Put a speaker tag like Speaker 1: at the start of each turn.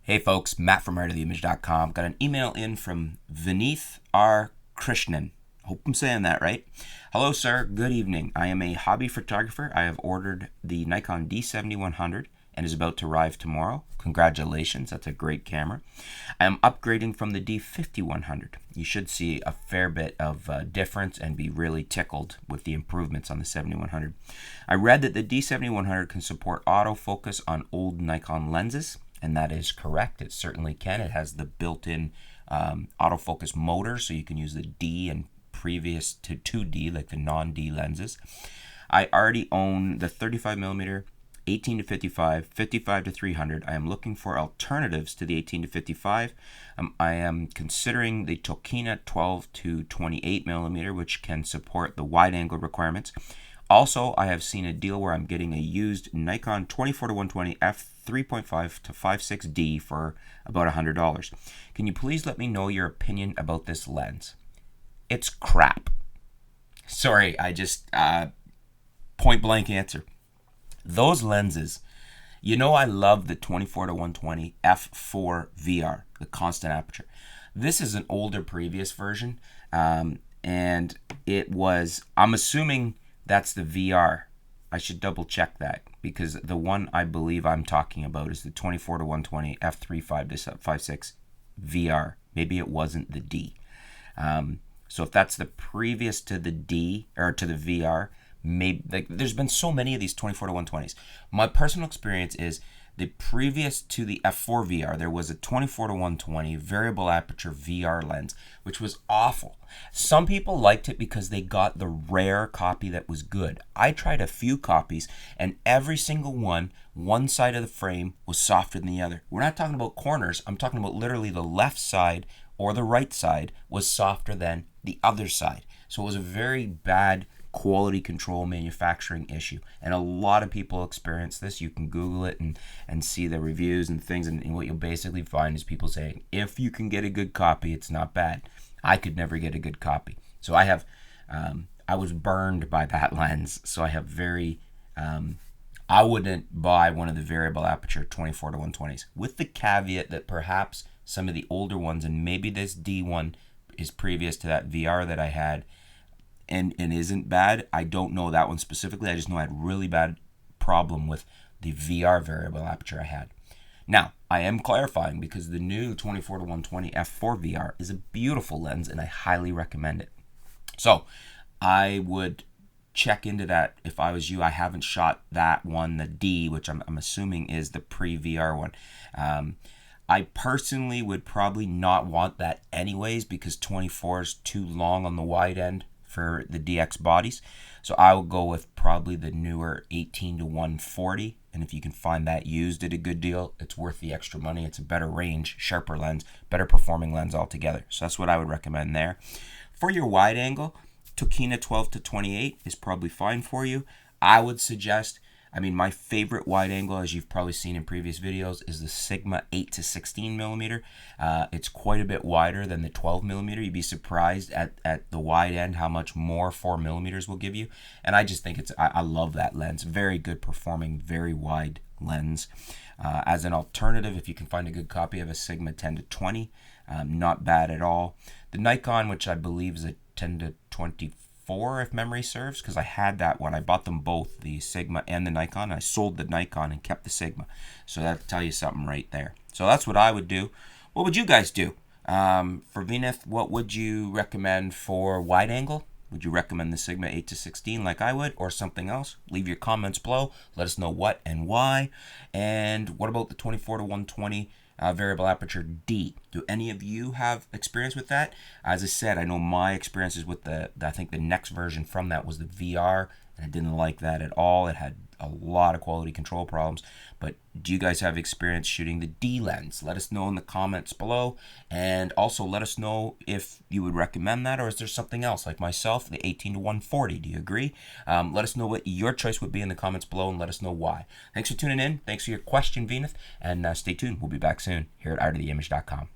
Speaker 1: Hey folks, Matt from artoftheimage.com. Got an email in from Vineeth R. Krishnan. Hope I'm saying that right. Hello, sir. Good evening. I am a hobby photographer. I have ordered the Nikon D7100 and is about to arrive tomorrow. Congratulations, that's a great camera. I am upgrading from the D5100. You should see a fair bit of difference and be really tickled with the improvements on the 7100. I read that the D7100 can support autofocus on old Nikon lenses, and that is correct. It certainly can. It has the built-in autofocus motor, so you can use the D and previous to 2D, like the non-D lenses. I already own the 35mm 18-55, 55 to 300. I am looking for alternatives to the 18-55. I am considering the Tokina 12-28mm, which can support the wide angle requirements. Also, I have seen a deal where I'm getting a used Nikon 24-120 f3.5-5.6D for about $100. Can you please let me know your opinion about this lens? It's crap. Sorry, I just point blank answer. Those lenses, you know, I love the 24-120 f4 VR, the constant aperture. This is an older previous version, and it was, I'm assuming that's the VR. I should double check that, because the one I believe I'm talking about is the 24-120 f3.5-5.6 VR. Maybe it wasn't the D. So if that's the previous to the D or to the VR, maybe, like, there's been so many of these 24-120s. My personal experience is the previous to the f4 VR, there was a 24-120 variable aperture VR lens, which was awful. Some people liked it because they got the rare copy that was good. I tried a few copies, and every single one side of the frame was softer than the other. We're not talking about corners. I'm talking about literally the left side or the right side was softer than the other side. So it was a very bad quality control manufacturing issue, and a lot of people experience this. You can Google it and see the reviews and things, and what you'll basically find is people saying, if you can get a good copy, it's not bad. I could never get a good copy, so I have I was burned by that lens, so I have very I wouldn't buy one of the variable aperture 24-120s, with the caveat that perhaps some of the older ones, and maybe this D1 is previous to that VR that I had, and isn't bad. I don't know that one specifically. I just know I had really bad problem with the VR variable aperture I had. Now, I am clarifying, because the new 24-120 f4 VR is a beautiful lens, and I highly recommend it. So I would check into that if I was you. I haven't shot that one, the D, which I'm assuming is the pre-VR one. I personally would probably not want that anyways, because 24 is too long on the wide end for the DX bodies. So I will go with probably the newer 18-140, and if you can find that used at a good deal, it's worth the extra money. It's a better range, sharper lens, better performing lens altogether. So that's what I would recommend there. For your wide angle, Tokina 12-28 is probably fine for you. I would suggest, my favorite wide angle, as you've probably seen in previous videos, is the Sigma 8-16mm. It's quite a bit wider than the 12mm. You'd be surprised at the wide end how much more 4mm will give you. And I just think I love that lens. Very good performing, very wide lens. As an alternative, if you can find a good copy of a Sigma 10-20, not bad at all. The Nikon, which I believe is a 10-24, if memory serves, because I had that one. I bought them both, the Sigma and the Nikon. I sold the Nikon and kept the Sigma. So that'll tell you something right there. So that's what I would do. What would you guys do? For Vineeth, what would you recommend for wide angle? Would you recommend the Sigma 8-16 like I would, or something else? Leave your comments below. Let us know what and why. And what about the 24-120 variable aperture D? Do any of you have experience with that? As I said, I know my experiences with I think the next version from that was the VR, and I didn't like that at all. It had a lot of quality control problems. But do you guys have experience shooting the D lens? Let us know in the comments below, and also let us know if you would recommend that, or is there something else like myself, the 18-140? Do you agree? Let us know what your choice would be in the comments below, and let us know why. Thanks for tuning in. Thanks for your question, Vineeth, and stay tuned. We'll be back soon here at artoftheimage.com.